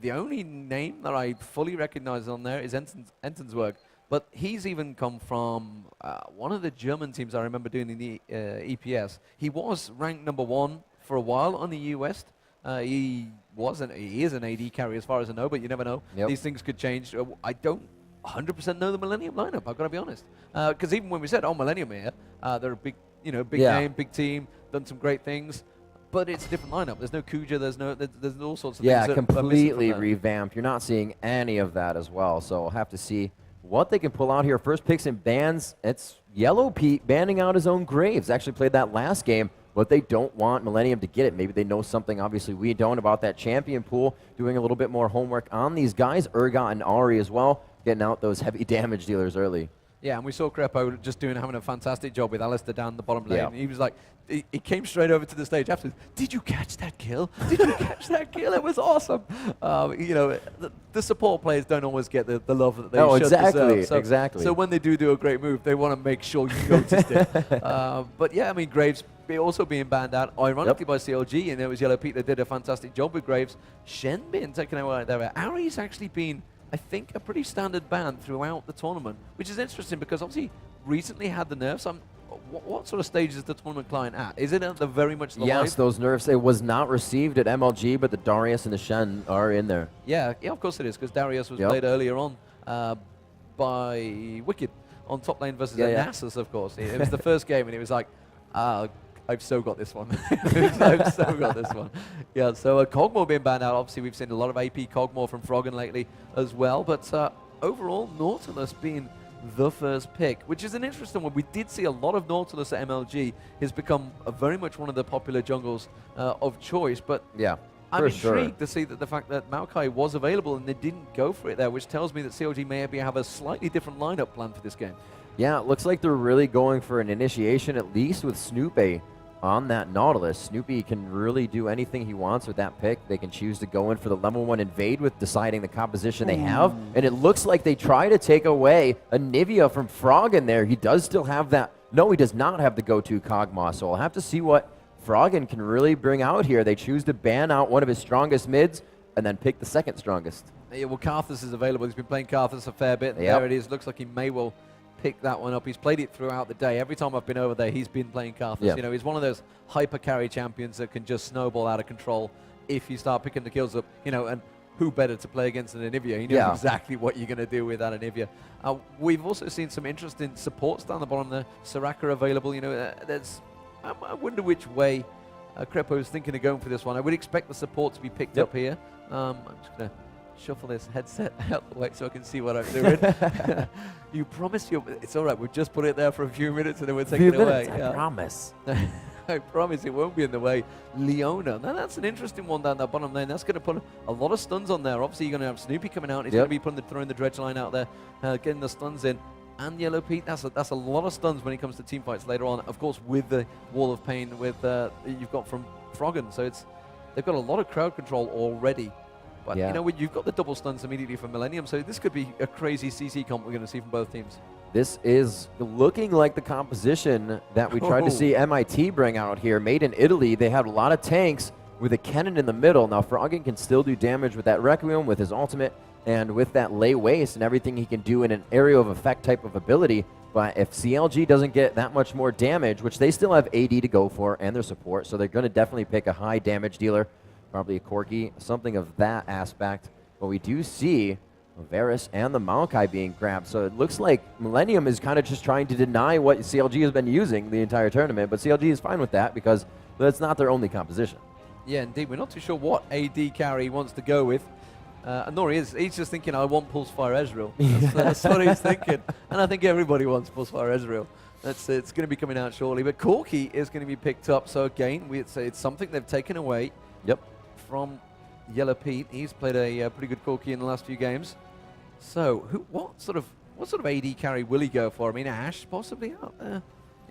The only name that I fully recognize on there is Enton's work. But he's even come from one of the German teams I remember doing in the EPS. He was ranked #1 for a while on the EU West. He is an AD carry as far as I know, but you never know. Yep. These things could change. I don't 100% know the Millennium lineup, I've got to be honest. Because even when we said, Millennium here, they're a big, big name, big team, done some great things. But it's a different lineup. There's no Kuja, there's all sorts of things. Yeah, completely revamped. You're not seeing any of that as well. So we'll have to see what they can pull out here. First picks and bans. It's Yellow Pete banning out his own Graves. Actually played that last game, but they don't want Millennium to get it. Maybe they know something, obviously we don't, about that champion pool, doing a little bit more homework on these guys. Urgot and Ari as well, getting out those heavy damage dealers early. Yeah, and we saw Crepo just having a fantastic job with Alistair down the bottom lane. He was like, he came straight over to the stage after. Did you catch that kill? Did you catch that kill? It was awesome. The support players don't always get the love that they should deserve. So, exactly. So when they do a great move, they want to make sure you noticed it. But yeah, I mean, Graves also being banned out, ironically by CLG, and it was Yellow Pete that did a fantastic job with Graves. Shen being taken away there. Ari's actually been, I think, a pretty standard ban throughout the tournament, which is interesting because obviously recently had the nerfs. What sort of stage is the tournament client at? Is it at the very much the Yes, those nerfs. It was not received at MLG, but the Darius and the Shen are in there. Yeah, of course it is, because Darius was played earlier on by Wicked on top lane versus Nasus, of course. It was the first game, and it was like, I've so got this one. I've so got this one. Yeah, so Kog'Maw being banned out. Obviously, we've seen a lot of AP Kog'Maw from Froggen lately as well. But overall, Nautilus being the first pick, which is an interesting one. We did see a lot of Nautilus at MLG. He's become very much one of the popular jungles of choice. But I'm intrigued to see that the fact that Maokai was available and they didn't go for it there, which tells me that CLG may have a slightly different lineup plan for this game. Yeah, it looks like they're really going for an initiation, at least with Snoopy on that Nautilus. Snoopy can really do anything he wants with that pick. They can choose to go in for the level 1 invade with deciding the composition they have. And it looks like they try to take away a Nivea from Froggen there. He does still have that. No, he does not have the go-to Kog'Maw. So we'll have to see what Froggen can really bring out here. They choose to ban out one of his strongest mids and then pick the second strongest. Yeah, well, Karthus is available. He's been playing Karthus a fair bit. There it is. Looks like he may well pick that one up. He's played it throughout the day. Every time I've been over there, he's been playing Karthus. He's one of those hyper carry champions that can just snowball out of control if you start picking the kills up. And who better to play against than Anivia? He knows exactly what you're going to do with that Anivia. We've also seen some interesting supports down the bottom there. Soraka available. I wonder which way Crepo is thinking of going for this one. I would expect the support to be picked up here. I'm just going to shuffle this headset out the way so I can see what I'm doing. You promise it's all right. We've just put it there for a few minutes and then we'll take it away. I promise. I promise it won't be in the way. Leona. Now that's an interesting one down that bottom lane. That's going to put a lot of stuns on there. Obviously, you're going to have Snoopy coming out. He's going to be throwing the dredge line out there, getting the stuns in. And Yellow Pete, that's a lot of stuns when it comes to team fights later on. Of course, with the Wall of Pain you've got from Froggen. So they've got a lot of crowd control already. But you've got the double stuns immediately from Millennium, so this could be a crazy CC comp we're going to see from both teams. This is looking like the composition that we tried to see MIT bring out here. Made in Italy, they had a lot of tanks with a cannon in the middle. Now Froggen can still do damage with that Requiem, with his ultimate, and with that lay waste and everything he can do in an area of effect type of ability. But if CLG doesn't get that much more damage, which they still have AD to go for and their support, so they're going to definitely pick a high damage dealer. Probably a Corki, something of that aspect. But we do see Varus and the Maokai being grabbed. So it looks like Millennium is kind of just trying to deny what CLG has been using the entire tournament. But CLG is fine with that because that's not their only composition. Yeah, indeed. We're not too sure what AD carry he wants to go with. Nor he is. He's just thinking, I want Pulsefire Ezreal. That's what he's thinking. And I think everybody wants Pulsefire Ezreal. It's going to be coming out shortly. But Corki is going to be picked up. So again, it's something they've taken away. From Yellow Pete. He's played a pretty good Corki in the last few games. So what sort of AD carry will he go for? I mean, Ashe possibly out there.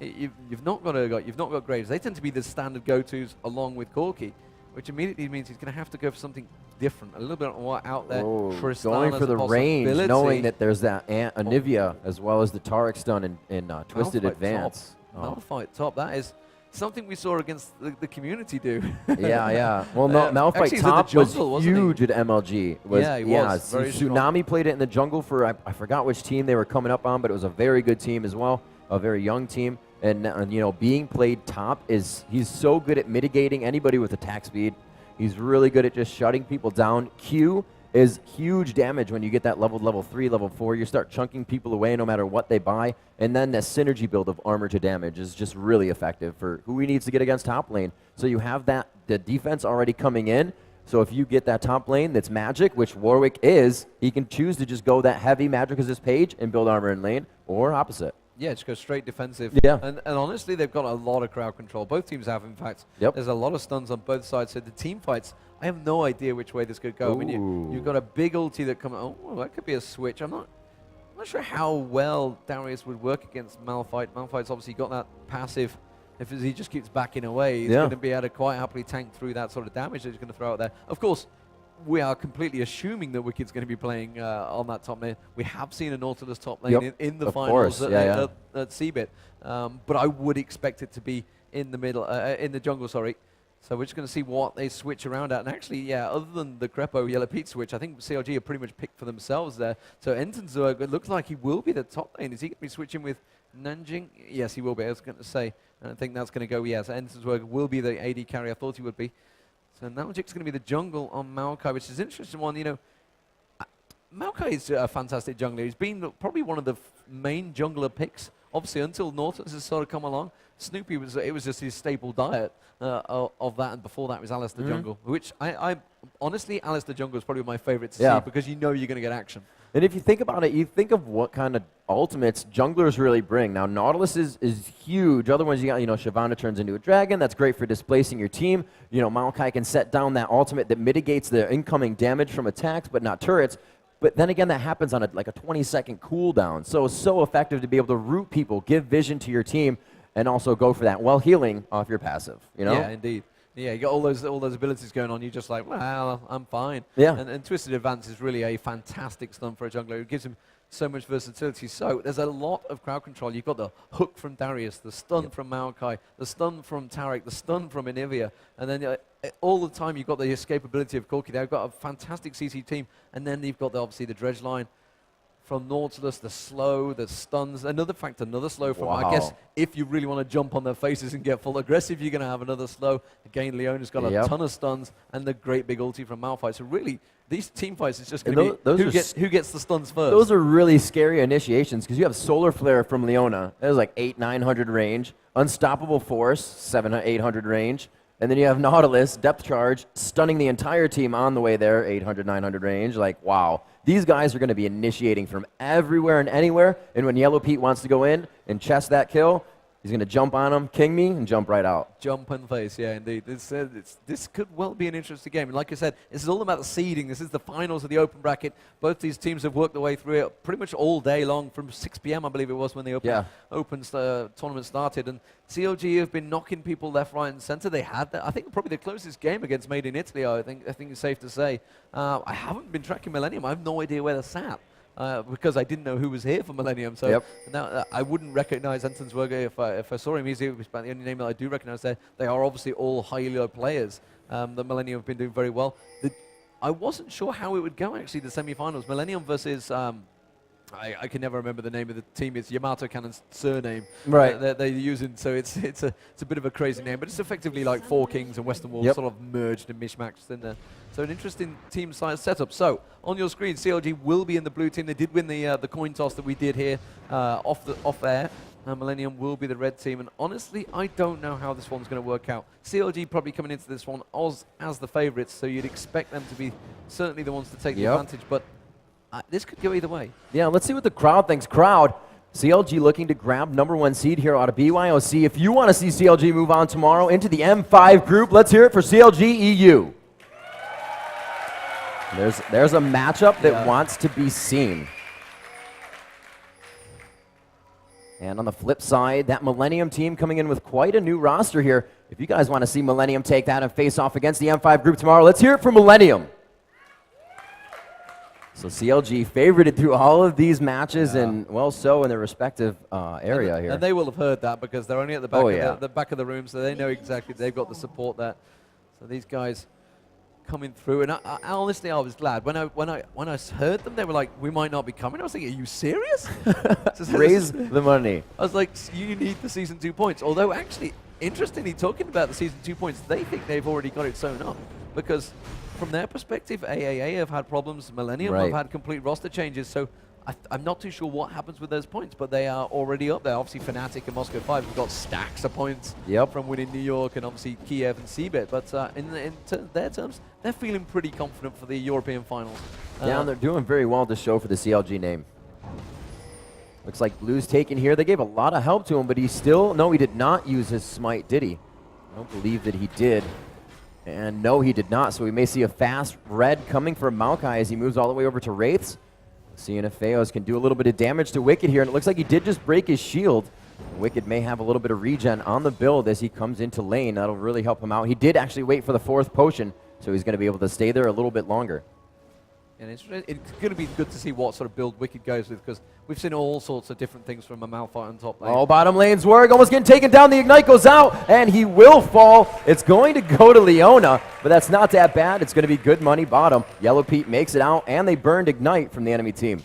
You've not got Graves. They tend to be the standard go-tos along with Corki, which immediately means he's going to have to go for something different, a little bit more out there. Going for the range, knowing that there's that Anivia as well as the Taric stun in Twisted Advance. Malphite top. That is something we saw against the community do. yeah. Well, no, Malphite top was huge at MLG. Yeah, he was. Very Tsunami played it in the jungle for, I forgot which team they were coming up on, but it was a very good team as well, a very young team. And, you know, being played top he's so good at mitigating anybody with attack speed. He's really good at just shutting people down. Q is huge damage when you get that level 3, level 4. You start chunking people away no matter what they buy. And then the synergy build of armor to damage is just really effective for who he needs to get against top lane. So you have the defense already coming in. So if you get that top lane that's magic, which Warwick is, he can choose to just go that heavy magic as his page and build armor in lane, or opposite. Yeah, just go straight defensive. Yeah. And honestly, they've got a lot of crowd control. Both teams have, in fact. Yep. There's a lot of stuns on both sides. So the team fights, I have no idea which way this could go. Ooh. I mean, you've got a big ulti that comes. Oh, that could be a switch. I'm not sure how well Darius would work against Malphite. Malphite's obviously got that passive. If he just keeps backing away, he's going to be able to quite happily tank through that sort of damage that he's going to throw out there. Of course, we are completely assuming that Wicked's going to be playing on that top lane. We have seen a Nautilus top lane in the finals at CBIT, but I would expect it to be in the middle, in the jungle, sorry. So we're just going to see what they switch around at. And actually, yeah, other than the Crepo Yellow Pete switch, I think CLG have pretty much picked for themselves there. So Entenzberg, it looks like he will be the top lane. Is he going to be switching with Nanjing? Yes, he will be. I was going to say, and I think that's going to go, yes, Entenzberg will be the AD carry. I thought he would be. So Naljik's going to be the jungle on Maokai, which is an interesting one. You know, Maokai is a fantastic jungler. He's been probably one of the main jungler picks, obviously, until Nautilus has sort of come along. Snoopy it was just his staple diet of that, and before that was Alistair Jungle, which I honestly, Alistair Jungle is probably my favorite to see because you know you're going to get action. And if you think about it, you think of what kind of ultimates junglers really bring. Now, Nautilus is huge. Other ones, you got, you know, Shyvana turns into a dragon. That's great for displacing your team. You know, Maokai can set down that ultimate that mitigates the incoming damage from attacks, but not turrets. But then again, that happens on like a 20-second cooldown. So effective to be able to root people, give vision to your team, and also go for that while healing off your passive, you know? Yeah, indeed. Yeah, you got all those abilities going on. You're just like, well, I'm fine. Yeah. And Twisted Advance is really a fantastic stun for a jungler. It gives him so much versatility. So there's a lot of crowd control. You've got the hook from Darius, the stun from Maokai, the stun from Taric, the stun from Anivia, and then all the time you've got the escapability of Corki. They've got a fantastic CC team, and then you've got obviously the dredge line from Nautilus, the slow, the stuns, another slow from, I guess, if you really want to jump on their faces and get full aggressive, you're going to have another slow. Again, Leona's got a ton of stuns, and the great big ulti from Malphite. So really, these team fights is just going to be who gets the stuns first. Those are really scary initiations, because you have Solar Flare from Leona. That is like 800-900 range. Unstoppable Force, 700-800 range. And then you have Nautilus, Depth Charge, stunning the entire team on the way there, 800-900 range. Like, wow. These guys are going to be initiating from everywhere and anywhere, and when Yellow Pete wants to go in and chest that kill, he's going to jump on him, king me, and jump right out. Jump and face, yeah, indeed. This could well be an interesting game. And like I said, this is all about the seeding. This is the finals of the open bracket. Both these teams have worked their way through it pretty much all day long, from 6 p.m., I believe it was, when the open tournament started. And CLG have been knocking people left, right, and center. They had that. I think probably the closest game against Made in Italy, I think it's safe to say. I haven't been tracking Millennium. I have no idea where they're sat. Because I didn't know who was here for Millennium, so now I wouldn't recognize Entenzberg if I saw him. He's about the only name that I do recognize there. They are obviously all high-elo players. The Millennium have been doing very well. I wasn't sure how it would go, actually, the semi-finals. Millennium versus... I can never remember the name of the team. It's Yamato Cannon's surname. Right. They're using, so it's a bit of a crazy name, but it's effectively like Four Kings and Western Wolves sort of merged and mishmashed in there. So an interesting team size setup. So on your screen, CLG will be in the blue team. They did win the coin toss that we did here off air. Millennium will be the red team, and honestly, I don't know how this one's going to work out. CLG probably coming into this one as the favorites, so you'd expect them to be certainly the ones to take the advantage, but this could go either way. Yeah, let's see what the crowd thinks. Crowd, CLG looking to grab #1 seed here out of BYOC. If you want to see CLG move on tomorrow into the M5 group, let's hear it for CLG.EU. There's a matchup that wants to be seen. And on the flip side, that Millennium team coming in with quite a new roster here. If you guys want to see Millennium take that and face off against the M5 group tomorrow, let's hear it for Millennium. So CLG favorited through all of these matches, and well, so in their respective area here. And they will have heard that because they're only at the back, the back of the room, so they know exactly they've got the support there. So these guys coming through, and I honestly, I was glad when I heard them. They were like, "We might not be coming." I was thinking, "Are you serious?" Raise the money. I was like, "You need the season 2 points." Although, actually, interestingly, talking about the season 2 points, they think they've already got it sewn up because, from their perspective, AAA have had problems. Millennium have had complete roster changes. So I'm not too sure what happens with those points, but they are already up there. Obviously, Fnatic and Moscow 5 have got stacks of points from winning New York and obviously Kiev and Cbit. But in their terms, they're feeling pretty confident for the European finals. Yeah, and they're doing very well to show for the CLG name. Looks like Blue's taken here. They gave a lot of help to him, but he still, no, he did not use his smite, did he? I don't believe that he did. And no, he did not. So we may see a fast red coming from Maokai as he moves all the way over to Wraiths. Seeing if Feos can do a little bit of damage to Wicked here. And it looks like he did just break his shield. Wicked may have a little bit of regen on the build as he comes into lane. That'll really help him out. He did actually wait for the 4th potion, so he's going to be able to stay there a little bit longer. And it's going to be good to see what sort of build Wicked goes with, because we've seen all sorts of different things from a Malphite on top lane. Oh, bottom lane's work. Almost getting taken down. The Ignite goes out, and he will fall. It's going to go to Leona, but that's not that bad. It's going to be good money bottom. Yellow Pete makes it out, and they burned Ignite from the enemy team.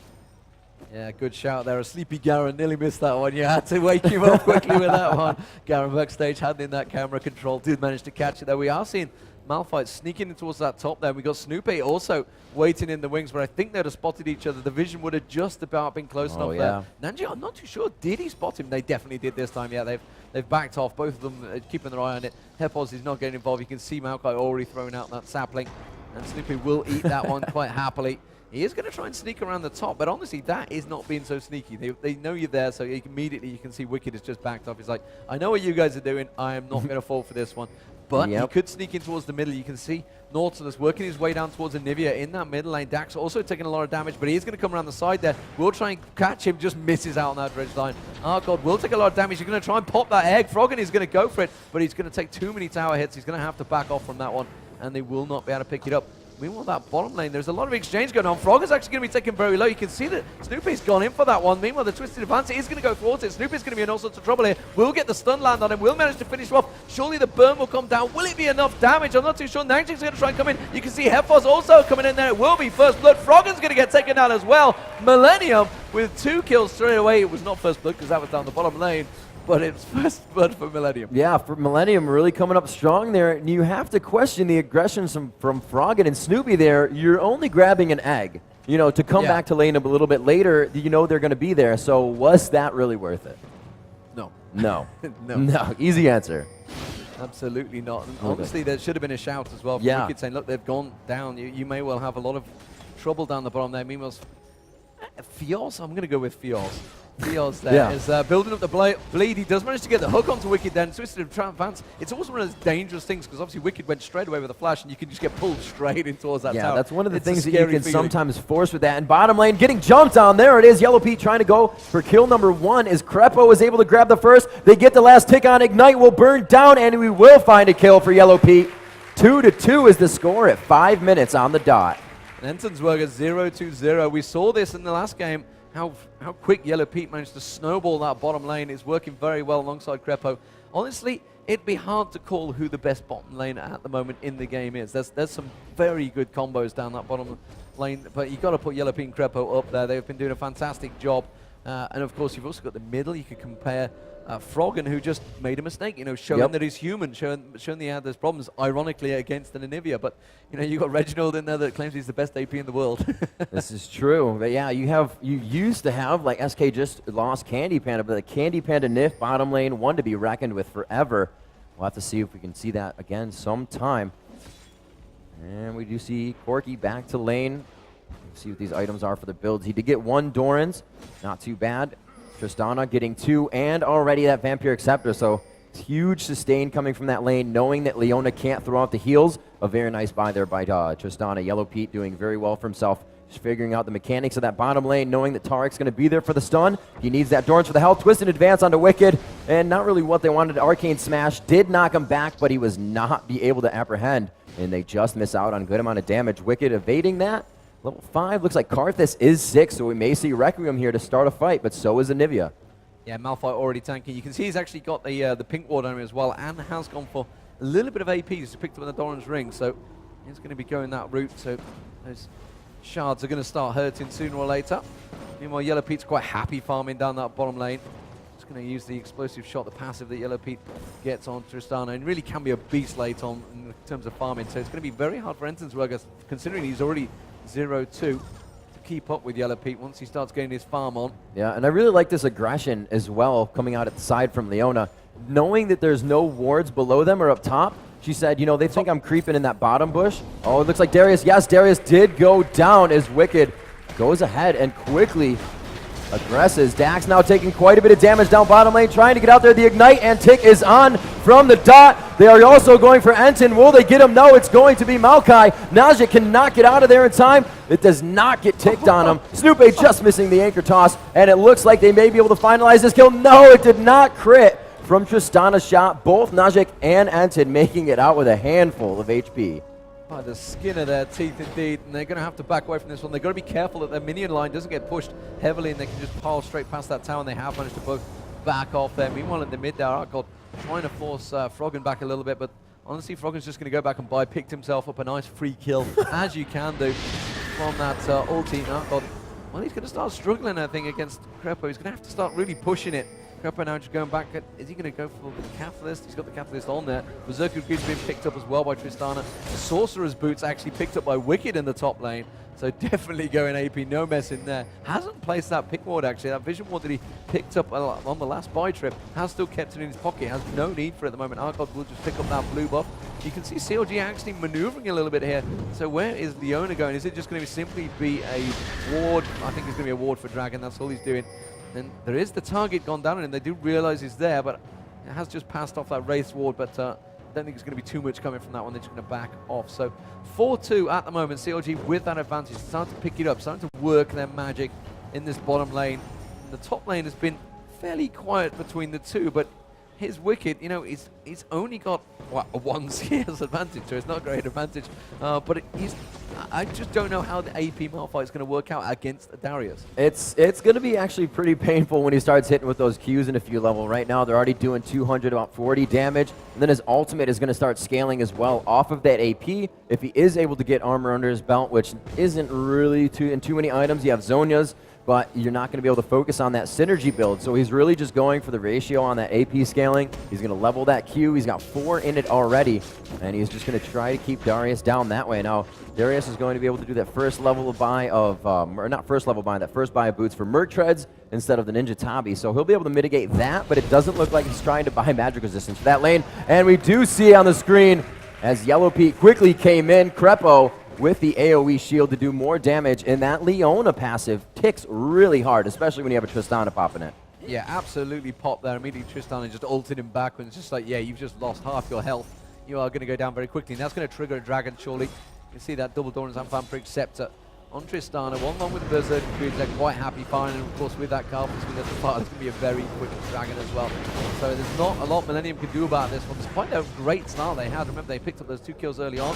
Yeah, good shout there. A sleepy Garen nearly missed that one. You had to wake him up quickly with that one. Garen backstage handling that camera control. Did manage to catch it there. We are seeing Malphite sneaking in towards that top there. We got Snoopy also waiting in the wings, but I think they'd have spotted each other. The vision would have just about been close enough there. Nanji, I'm not too sure. Did he spot him? They definitely did this time. Yeah, they've backed off. Both of them keeping their eye on it. Hepos is not getting involved. You can see Maokai already throwing out that sapling, and Snoopy will eat that one quite happily. He is going to try and sneak around the top, but honestly, that is not being so sneaky. They know you're there, so immediately you can see Wicked is just backed off. He's like, I know what you guys are doing. I am not going to fall for this one. But he could sneak in towards the middle. You can see Nautilus working his way down towards Anivia in that middle lane. Dax also taking a lot of damage, but he is going to come around the side there. We'll try and catch him, just misses out on that dredge line. Oh god, will take a lot of damage. He's going to try and pop that egg. Froggen is going to go for it, but he's going to take too many tower hits. He's going to have to back off from that one, and they will not be able to pick it up. Meanwhile, that bottom lane, there's a lot of exchange going on. Froggen's actually going to be taken very low. You can see that Snoopy's gone in for that one. Meanwhile, the Twisted Advance is going to go towards it. Snoopy's going to be in all sorts of trouble here. We'll get the stun land on him. We'll manage to finish him off. Surely the burn will come down. Will it be enough damage? I'm not too sure. Nangji's going to try and come in. You can see Hefos also coming in there. It will be first blood. Froggen's going to get taken down as well. Millennium with 2 kills straight away. It was not first blood because that was down the bottom lane, but it's first blood for Millennium. Yeah, for Millennium really coming up strong there. And you have to question the aggression from Froggen and Snoopy there. You're only grabbing an egg, you know, to come back to lane a little bit later. You know they're going to be there. So was that really worth it? No. No. No. Easy answer. Absolutely not. And honestly, there should have been a shout as well from Wicked saying, look, they've gone down. You may well have a lot of trouble down the bottom there. Meanwhile, Fios, I'm going to go with Fios. Fios there is building up the bleed. He does manage to get the hook onto Wicked then. Twisted Advance. It's always one of those dangerous things because obviously Wicked went straight away with a flash and you can just get pulled straight in towards that tower. Yeah, that's one of the things that you can sometimes force with that. And bottom lane getting jumped on. There it is. Yellow Pete trying to go for kill number 1 as Crepo is able to grab the first. They get the last tick on. Ignite will burn down and we will find a kill for Yellow Pete. 2-2 is the score at 5 minutes on the dot. And Entonsberger 0-2-0. We saw this in the last game. How quick Yellow Pete managed to snowball that bottom lane. Is working very well alongside Crepo. Honestly, it'd be hard to call who the best bottom lane at the moment in the game is. There's some very good combos down that bottom lane, but you've got to put Yellow Pete and Crepo up there. They've been doing a fantastic job. And of course, you've also got the middle. You could compare Froggen, who just made a mistake, you know, showing that he's human, showing he had those problems, ironically, against an Anivia. But, you know, you got Reginald in there that claims he's the best AP in the world. This is true. But yeah, you used to have, like, SK just lost Candy Panda, but the Candy Panda Nif bottom lane, one to be reckoned with forever. We'll have to see if we can see that again sometime. And we do see Corky back to lane. Let's see what these items are for the builds. He did get 1 Doran's, not too bad. Tristana getting 2 and already that Vampiric Scepter, so it's huge sustain coming from that lane, knowing that Leona can't throw out the heals. A very nice buy there by Tristana. Yellow Pete doing very well for himself, just figuring out the mechanics of that bottom lane, knowing that Tarek's going to be there for the stun. He needs that Dorans for the health. Twisted advance onto Wicked, and not really what they wanted. Arcane Smash did knock him back, but he was not be able to apprehend, and they just miss out on a good amount of damage. Wicked evading that, Level 5 looks like Karthus is 6, so we may see Requiem here to start a fight, but so is Anivia. Yeah, Malphite already tanking. You can see he's actually got the pink ward on him as well, and has gone for a little bit of AP. He's picked up in the Doran's ring, so he's going to be going that route. So those shards are going to start hurting sooner or later. Meanwhile, Yellow Pete's quite happy farming down that bottom lane. He's going to use the explosive shot, the passive that Yellow Pete gets on Tristana, and really can be a beast late on in terms of farming. So it's going to be very hard for Ensensberger, considering he's already 0-2, to keep up with Yellow Pete once he starts getting his farm on. Yeah, and I really like this aggression as well coming out at the side from Leona. Knowing that there's no wards below them or up top, she said, you know, they think I'm creeping in that bottom bush. Oh, it looks like Darius. Yes, Darius did go down as Wicked goes ahead and quickly aggresses. Dax now taking quite a bit of damage down bottom lane, trying to get out there. The Ignite and Tick is on from the dot. They are also going for Enton. Will they get him? No, it's going to be Maokai. Najee cannot get out of there in time. It does not get ticked on him. Snoopy just missing the anchor toss, and it looks like they may be able to finalize this kill. No, it did not crit from Tristana's shot. Both Najee and Enton making it out with a handful of HP. By the skin of their teeth, indeed, and they're going to have to back away from this one. They've got to be careful that their minion line doesn't get pushed heavily and they can just pile straight past that tower, and they have managed to both back off there. Meanwhile, in the mid there, Arkot trying to force Froggen back a little bit, but honestly, Froggen's just going to go back and picked himself up a nice free kill, as you can do, from that ulti. Arkot, well, he's going to start struggling, I think, against Crepo. He's going to have to start really pushing it. Crepo now just going back. Is he going to go for the Catalyst? He's got the Catalyst on there. Berserker Greed's been picked up as well by Tristana. Sorcerer's Boots actually picked up by Wicked in the top lane. So definitely going AP, no mess in there. Hasn't placed that pick ward actually. That vision ward that he picked up on the last buy trip has still kept it in his pocket. Has no need for it at the moment. Arkot will just pick up that blue buff. You can see CLG actually maneuvering a little bit here. So where is Leona going? Is it just going to simply be a ward? I think it's going to be a ward for Dragon. That's all he's doing. And there is the target gone down on him. They do realize he's there, but it has just passed off that Wraith ward, but I don't think it's going to be too much coming from that one. They're just going to back off. So 4-2 at the moment. CLG with that advantage, starting to pick it up, starting to work their magic in this bottom lane. And the top lane has been fairly quiet between the two, but his Wicked, you know, he's only got what, a 1 CS advantage, so it's not a great advantage. But I just don't know how the AP Malphite is going to work out against Darius. It's going to be actually pretty painful when he starts hitting with those Qs in a few level. Right now, they're already doing 240 damage, and then his ultimate is going to start scaling as well off of that AP. If he is able to get armor under his belt, which isn't really in too many items, you have Zhonya's, but you're not going to be able to focus on that synergy build. So he's really just going for the ratio on that AP scaling. He's going to level that Q. He's got 4 in it already, and he's just going to try to keep Darius down that way. Now, Darius is going to be able to do that first level of buy of, or not first level buy, that first buy of boots for Merc Treads instead of the Ninja Tabi. So he'll be able to mitigate that, but it doesn't look like he's trying to buy magic resistance for that lane. And we do see on the screen, as Yellow Pete quickly came in, Crepo with the AoE shield to do more damage, and that Leona passive ticks really hard, especially when you have a Tristana popping it. Yeah, absolutely popped there. Immediately Tristana just ulted him back, and it's just like, yeah, you've just lost half your health. You are going to go down very quickly, and that's going to trigger a dragon, surely. You can see that double Doran's and Vampiric Scepter on Tristana. 1-1 with the Berserker Greed. They're quite happy firing, and of course with that Carpus with the fire, it's going to be a very quick dragon as well. So there's not a lot Millennium can do about this one. Despite a great start they had. Remember, they picked up those 2 kills early on.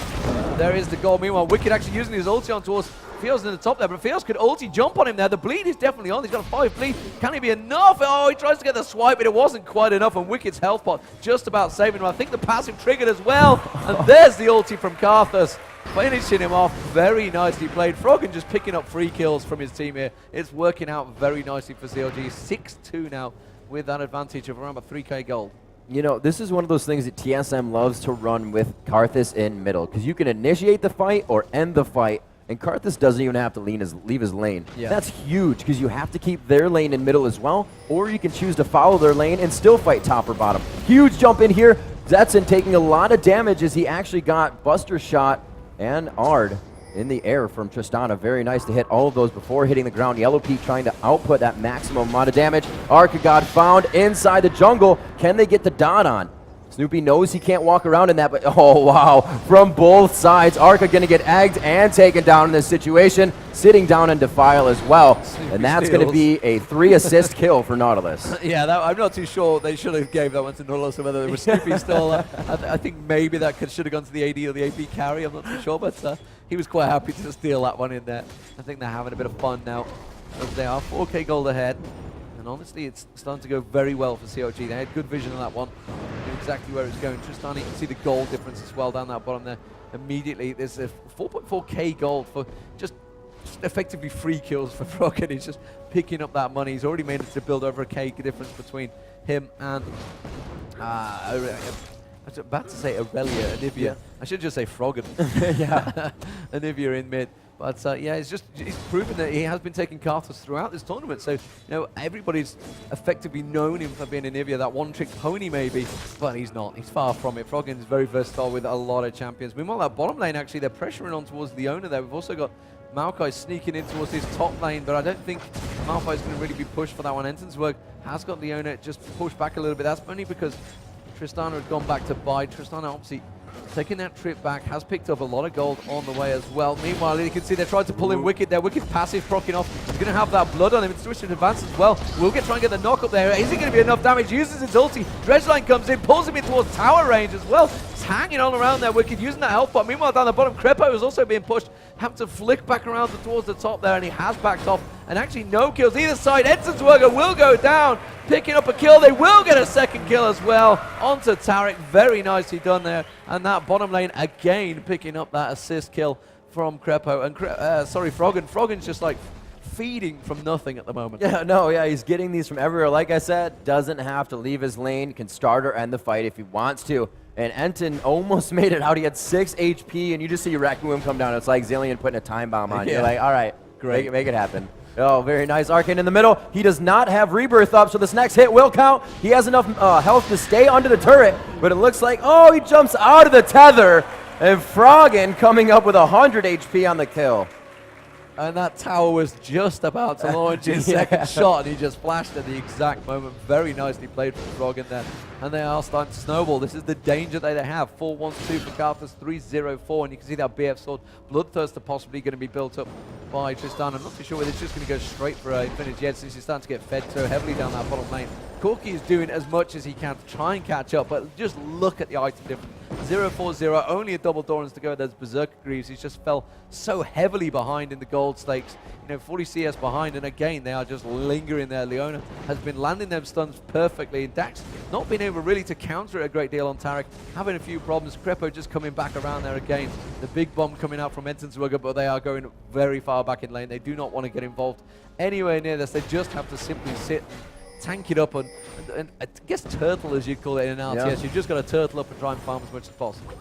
There is the goal. Meanwhile, Wicked actually using his ulti on towards Fios in the top there, but Fios could ulti jump on him there. The bleed is definitely on. He's got a 5 bleed. Can he be enough? Oh, he tries to get the swipe, but it wasn't quite enough, and Wicked's health pot just about saving him. I think the passive triggered as well, and there's the ulti from Karthus, finishing him off. Very nicely played. Froggen just picking up free kills from his team here. It's working out very nicely for CLG. 6-2 now with that advantage of around about 3k gold. You know, this is one of those things that TSM loves to run with Karthus in middle, because you can initiate the fight or end the fight, and Karthus doesn't even have to leave his lane. Yeah. That's huge, because you have to keep their lane in middle as well, or you can choose to follow their lane and still fight top or bottom. Huge jump in here. Zetson taking a lot of damage as he actually got Buster Shot and Ard in the air from Tristana. Very nice to hit all of those before hitting the ground. Yellow Pete trying to output that maximum amount of damage. Arca God found inside the jungle. Can they get the dot on? Snoopy knows he can't walk around in that, but oh wow, from both sides. Arca gonna get egged and taken down in this situation, sitting down in Defile as well. Snoopy and that's gonna be a 3-assist kill for Nautilus. Yeah, I'm not too sure they should have gave that one to Nautilus, or whether there was Snoopy still. I think maybe that should have gone to the AD or the AP carry, I'm not too sure, but he was quite happy to steal that one in there. I think they're having a bit of fun now, as they are 4K gold ahead. And honestly, it's starting to go very well for CLG. They had good vision on that one, knew exactly where it's going. Tristan, you can see the gold difference as well down that bottom there. Immediately, there's a 4.4K gold for just effectively free kills for Froggen. He's just picking up that money. He's already made it to build over a K difference between him and I was about to say Aurelia, Anivia. Yeah. I should just say Froggen. Yeah, Anivia in mid. But yeah, he's proven that he has been taking Karthus throughout this tournament. So, you know, everybody's effectively known him for being Anivia, that one-trick pony maybe, but he's not. He's far from it. Froggen is very versatile with a lot of champions. Meanwhile, that bottom lane, actually, they're pressuring on towards Leona there. We've also got Maokai sneaking in towards his top lane, but I don't think Maokai is going to really be pushed for that one. Entonsberg has got Leona just pushed back a little bit. That's only because Tristana had gone back to buy. Tristana obviously taking that trip back, has picked up a lot of gold on the way as well. Meanwhile, you can see they tried to pull in Wicked there. Wicked passive proccing off. He's going to have that blood on him. It's switching advance as well. Will try and get the knock up there. Is he going to be enough damage? Uses his ulti. Dredgeline comes in, pulls him in towards tower range as well. He's hanging on around there. Wicked using that health pot. Meanwhile, down the bottom, Crepo is also being pushed. Have to flick back around towards the top there, and he has backed off. And actually, no kills either side. Entonsberger will go down, picking up a kill. They will get a second kill as well onto Taric. Very nicely done there. And that bottom lane again picking up that assist kill from Crepo. And Froggen. Froggen's just like feeding from nothing at the moment. Yeah, he's getting these from everywhere. Like I said, doesn't have to leave his lane, can start or end the fight if he wants to. And Enton almost made it out. He had 6 HP, and you just see Requiem come down. It's like Zillion putting a time bomb on. You're like, all right, great, make it happen. Oh, very nice. Arcane in the middle. He does not have Rebirth up, so this next hit will count. He has enough health to stay under the turret, but it looks like, oh, he jumps out of the tether. And Froggen coming up with 100 HP on the kill. And that tower was just about to launch his second shot, and he just flashed at the exact moment. Very nicely played from Froggen there. And they are starting to snowball. This is the danger that they have. 4-1-2 for Karthus, 3-0-4. And you can see that BF sword Bloodthirster possibly going to be built up by Tristan. I'm not too sure whether it's just going to go straight for a finish yet, since he's starting to get fed so heavily down that bottom lane. Corki is doing as much as he can to try and catch up, but just look at the item difference. 0-4-0, only a double Dorans to go. There's Berserker Greaves. He just fell so heavily behind in the gold stakes. You know, 40 CS behind, and again, they are just lingering there. Leona has been landing them stuns perfectly, and Dax not being able really to counter it a great deal on Taric, having a few problems. Crepo just coming back around there again. The big bomb coming out from Entonsberger, but they are going very far back in lane. They do not want to get involved anywhere near this. They just have to simply sit, tank it up, and I guess turtle, as you call it in an RTS. You've just got to turtle up and try and farm as much as possible.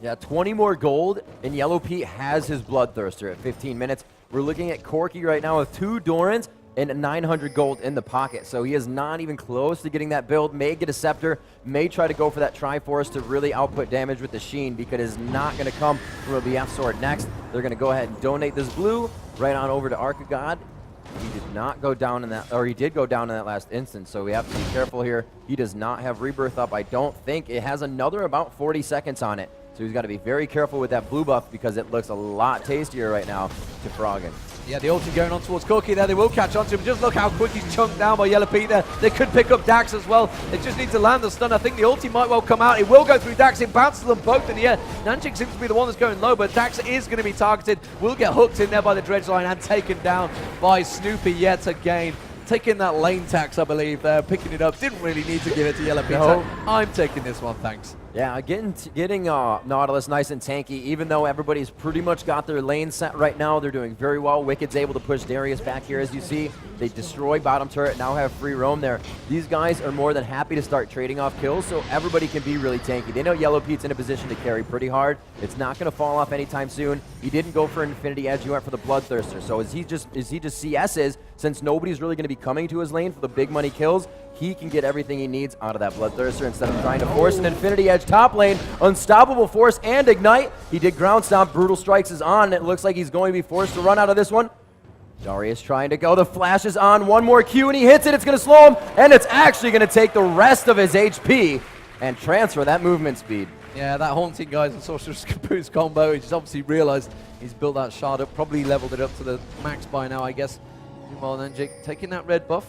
Yeah, 20 more gold, and Yellow Pete has his Bloodthirster at 15 minutes. We're looking at Corki right now with 2 Dorans and 900 gold in the pocket. So he is not even close to getting that build. May get a Scepter, may try to go for that Triforce to really output damage with the Sheen, because it's not going to come from a BF sword next. They're going to go ahead and donate this blue right on over to Arc of God. He did not go down in that, or he did go down in that last instance, so we have to be careful here. He does not have Rebirth up, I don't think. It has another about 40 seconds on it, so he's got to be very careful with that blue buff, because it looks a lot tastier right now to Froggen. Yeah, the ulti going on towards Corki there. They will catch on to him. Just look how quick he's chunked down by Yellow Pete there. They could pick up Dax as well. They just need to land the stun. I think the ulti might well come out. It will go through Dax. It bounces them both in the air. Nanjik seems to be the one that's going low, but Dax is going to be targeted. Will get hooked in there by the dredge line and taken down by Snoopy yet again. Taking that lane tax, I believe, there, picking it up. Didn't really need to give it to Yellow Pete. No. I'm taking this one, thanks. Yeah, getting Nautilus nice and tanky, even though everybody's pretty much got their lane set right now. They're doing very well. Wicked's able to push Darius back here, as you see. They destroy bottom turret, now have free roam there. These guys are more than happy to start trading off kills, so everybody can be really tanky. They know Yellow Pete's in a position to carry pretty hard. It's not going to fall off anytime soon. He didn't go for an Infinity Edge, he went for the Bloodthirster. So as he just CS's, since nobody's really going to be coming to his lane for the big money kills, he can get everything he needs out of that Bloodthirster instead of trying to force an Infinity Edge top lane. Unstoppable Force and Ignite. He did Ground Stomp. Brutal Strikes is on. It looks like he's going to be forced to run out of this one. Darius trying to go. The flash is on. One more Q and he hits it. It's going to slow him, and it's actually going to take the rest of his HP and transfer that movement speed. Yeah, that Haunting Guys and Sorcerer's Caboose combo. He's obviously realized he's built that shard up, probably leveled it up to the max by now, I guess. Meanwhile, Nanjik taking that red buff.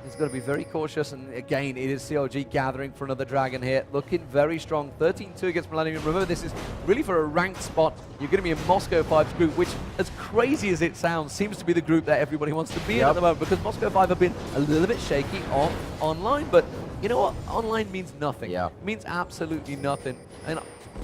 He's got to be very cautious, and again, it is CLG gathering for another Dragon here. Looking very strong, 13-2 against Millennium. Remember, this is really for a ranked spot. You're going to be in Moscow 5's group, which, as crazy as it sounds, seems to be the group that everybody wants to be in at the moment, because Moscow 5 have been a little bit shaky online, but you know what? Online means nothing. Yeah. It means absolutely nothing. And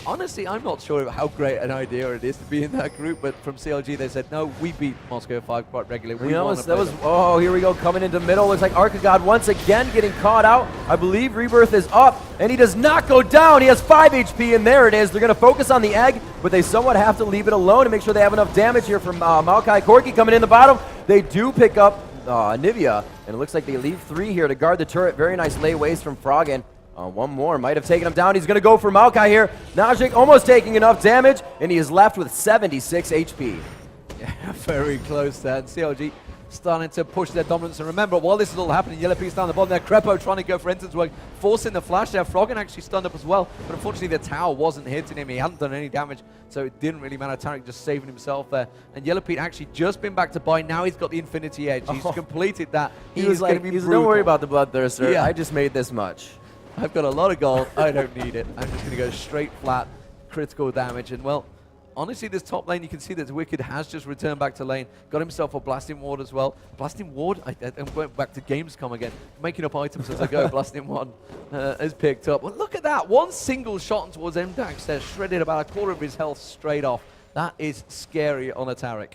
honestly, I'm not sure how great an idea it is to be in that group, but from CLG they said, no, we beat Moscow 5 quite regularly. Oh, here we go, coming into middle. Looks like Archigod once again getting caught out. I believe Rebirth is up, and he does not go down. He has 5 HP, and there it is. They're going to focus on the egg, but they somewhat have to leave it alone to make sure they have enough damage here from Maokai Corki coming in the bottom. They do pick up Nivea, and it looks like they leave 3 here to guard the turret. Very nice layaways from Froggen. One more might have taken him down. He's going to go for Maokai here. Najik almost taking enough damage, and he is left with 76 HP. Yeah, very close there. And CLG starting to push their dominance. And remember, while this is all happening, Yellow Piece down the bottom there. Krepo trying to go for entrance work, forcing the flash there. Froggen actually stunned up as well, but unfortunately the tower wasn't hitting him. He hadn't done any damage, so it didn't really matter. Tarek just saving himself there. And Yellow Pete actually just been back to buy. Now he's got the Infinity Edge. He's completed that. He's like, don't worry about the Bloodthirster. Yeah. I just made this much. I've got a lot of gold. I don't need it. I'm just going to go straight flat, critical damage. And, well, honestly, this top lane, you can see that Wicked has just returned back to lane. Got himself a Blasting Ward as well. Blasting Ward, I went back to Gamescom again, making up items as I go. Blasting 1 is picked up. Well, look at that. One single shot towards MDAX there, shredded about a quarter of his health straight off. That is scary on a Tarek.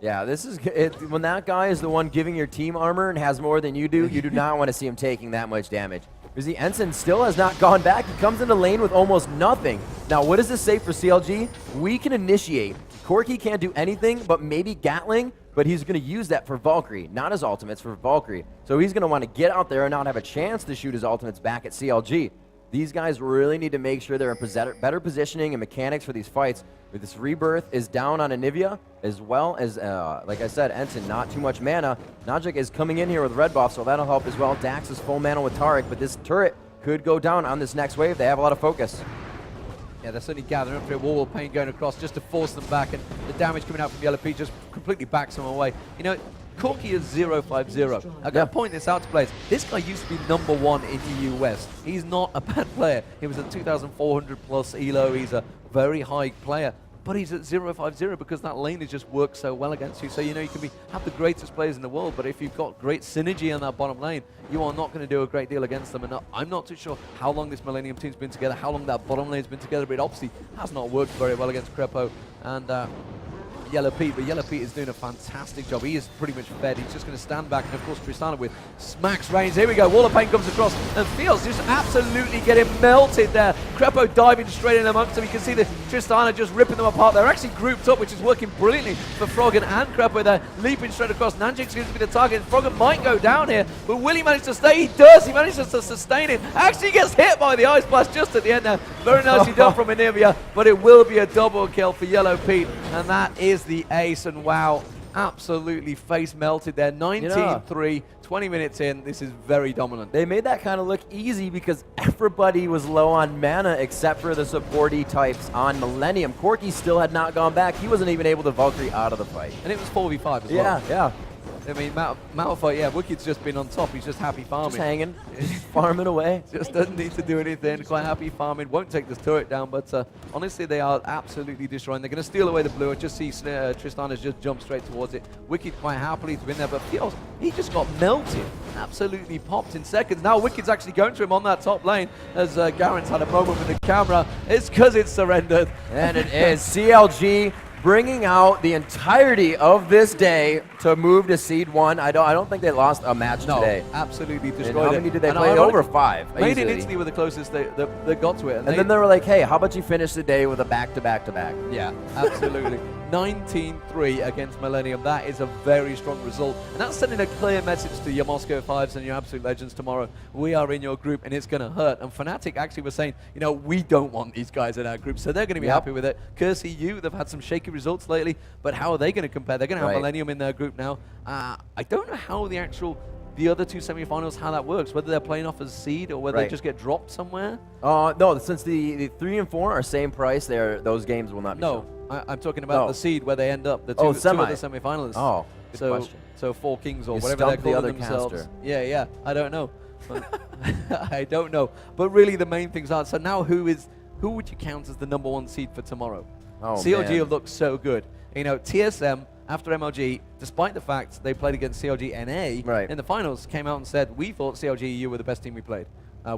Yeah, this is when that guy is the one giving your team armor and has more than you do not want to see him taking that much damage. Because the Ensign still has not gone back. He comes into lane with almost nothing. Now, what does this say for CLG? We can initiate. Corki can't do anything but maybe Gatling, but he's going to use that for Valkyrie, not his ultimates, for Valkyrie. So he's going to want to get out there and not have a chance to shoot his ultimates back at CLG. These guys really need to make sure they're in better positioning and mechanics for these fights. With this Rebirth is down on Anivia, as well as, like I said, Ensign, not too much mana. Najik is coming in here with red buff, so that'll help as well. Dax is full mana with Tarek, but this turret could go down on this next wave. They have a lot of focus. Yeah, they're certainly gathering up for a wall of pain going across just to force them back, and the damage coming out from Yellow Pete just completely backs them away. You know, Corki is 0-5-0. I'm going to point this out to players. This guy used to be #1 in EU West. He's not a bad player. He was at 2,400 plus ELO. He's a very high player. But he's at 0-5-0 because that lane has just worked so well against you. So, you know, you can have the greatest players in the world, but if you've got great synergy on that bottom lane, you are not going to do a great deal against them. And I'm not too sure how long this Millennium team's been together, how long that bottom lane's been together, but it obviously has not worked very well against Krepo and Yellow Pete, but Yellow Pete is doing a fantastic job. He is pretty much fed. He's just going to stand back, and of course Tristana with smacks range. Here we go. Wall of Pain comes across, and feels just absolutely getting melted there. Krepo diving straight in amongst them. You can see the Tristana just ripping them apart. They're actually grouped up, which is working brilliantly for Froggen and Krepo there, leaping straight across. Nanjik seems to be the target. Froggen might go down here, but will he manage to stay? He does. He manages to sustain it. Actually gets hit by the Ice Blast just at the end there. Very nicely done from Anivia, but it will be a double kill for Yellow Pete, and that is the ace. And wow, absolutely face melted there. 19-3, 20 minutes in. This is very dominant. They made that kind of look easy because everybody was low on mana except for the supporty types on Millennium. Corki still had not gone back. He wasn't even able to Valkyrie out of the fight. And it was 4v5 as well. Yeah. I mean, Malphite, yeah, Wicked's just been on top. He's just happy farming. Just hanging, farming away. Just doesn't need to do anything. Quite happy farming. Won't take this turret down, but honestly, they are absolutely destroying. They're going to steal away the blue. I just see Tristana's just jump straight towards it. Wicked quite happily to win there, but feels he just got melted. Absolutely popped in seconds. Now Wicked's actually going to him on that top lane as Garrett's had a moment with the camera. It's because it's surrendered. And it is CLG bringing out the entirety of this day to move to Seed 1. I don't think they lost a match today. Absolutely destroyed it. How many did they play? Over 5. Made it Italy were the closest they got to it. And then they were like, hey, how about you finish the day with a back-to-back-to-back? Yeah, absolutely. 19-3 against Millennium. That is a very strong result. And that's sending a clear message to your Moscow 5s and your Absolute Legends tomorrow. We are in your group, and it's going to hurt. And Fnatic actually was saying, you know, we don't want these guys in our group, so they're going to be happy with it. CLG.EU, they've had some shaky results lately, but how are they going to compare? They're going to have Millennium in their group now. I don't know how the other two semifinals, how that works, whether they're playing off as seed or whether they just get dropped somewhere. No, since the 3 and 4 are same price, those games will not be shown. I'm talking about the seed where they end up, the two other semifinalists. Oh, good question. So Four Kings or you whatever they're calling themselves. Caster. Yeah, I don't know. I don't know. But really the main things are, so now who would you count as the #1 seed for tomorrow? Oh, CLG have looked so good. You know, TSM, after MLG, despite the fact they played against CLG.NA in the finals, came out and said, we thought CLG.EU were the best team we played.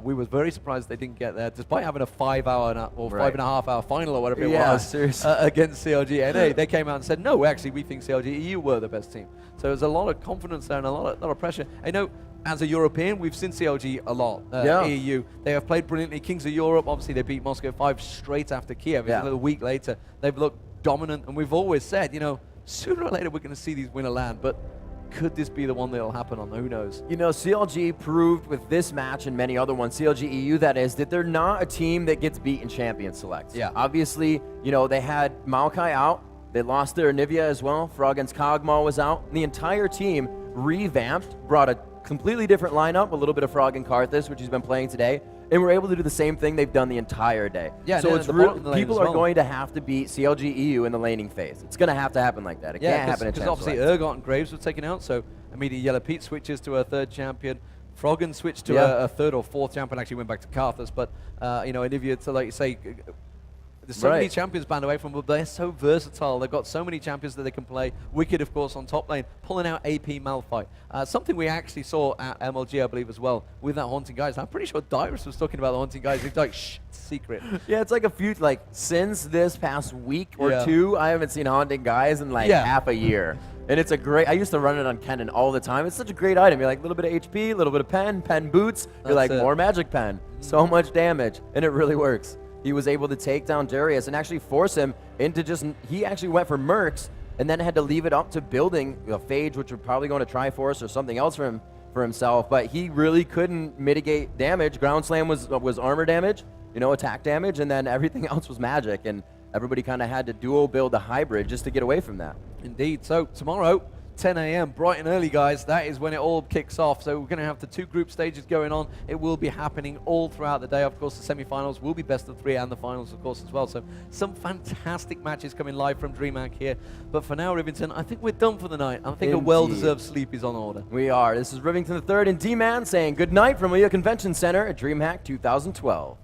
We were very surprised they didn't get there, despite having a 5-hour or 5.5-hour final or whatever it was against CLG.NA. They came out and said, no, actually, we think CLG.EU were the best team. So there's a lot of confidence there and a lot of pressure. I know, as a European, we've seen CLG a lot. EU, they have played brilliantly. Kings of Europe, obviously, they beat Moscow 5 straight after Kiev. A little week later, they've looked dominant, and we've always said, you know, sooner or later we're going to see these win a LAN, but could this be the one that'll happen on? Who knows? You know, CLG proved with this match and many other ones, CLG.EU that is, that they're not a team that gets beat in champion selects. Yeah. Obviously, you know, they had Maokai out. They lost their Anivia as well. Froggen's Kog'Maw was out. And the entire team revamped, brought a completely different lineup, a little bit of Froggen Karthus, which he's been playing today, and we're able to do the same thing they've done the entire day. Yeah, so it's people are going to have to beat CLG.EU in the laning phase. It's going to have to happen like that. It can't happen in because obviously Urgot and Graves were taken out, so immediately Yellow Pete switches to a 3rd champion. Froggen switched to a 3rd or 4th champion, actually went back to Karthus, but you know, Anivia, to like you say, there's so many champions banned away from them, but they're so versatile. They've got so many champions that they can play. Wicked, of course, on top lane, pulling out AP Malphite. Something we actually saw at MLG, I believe, as well, with that Haunting Guys. I'm pretty sure Dyrus was talking about the Haunting Guys. He's like, shh, it's secret. Yeah, it's like a few, like, since this past week or two, I haven't seen Haunting Guys in like half a year. And it's a great, I used to run it on Kennen all the time. It's such a great item. You're like, a little bit of HP, a little bit of pen boots. You're like, more magic pen. So much damage, and it really works. He was able to take down Darius and actually force him into he actually went for Mercs and then had to leave it up to building a Phage, which would probably go into Triforce or something else for himself, but he really couldn't mitigate damage. Ground Slam was armor damage, you know, attack damage, and then everything else was magic, and everybody kind of had to dual build a hybrid just to get away from that. Indeed. So tomorrow, 10 a.m. bright and early, guys. That is when it all kicks off. So we're going to have the 2 group stages going on. It will be happening all throughout the day. Of course, the semi-finals will be best of 3 and the finals, of course, as well. So some fantastic matches coming live from DreamHack here. But for now, Rivington, I think we're done for the night. I think a well-deserved sleep is on order. We are. This is Rivington III and D-Man saying good night from Leah Convention Center at DreamHack 2012.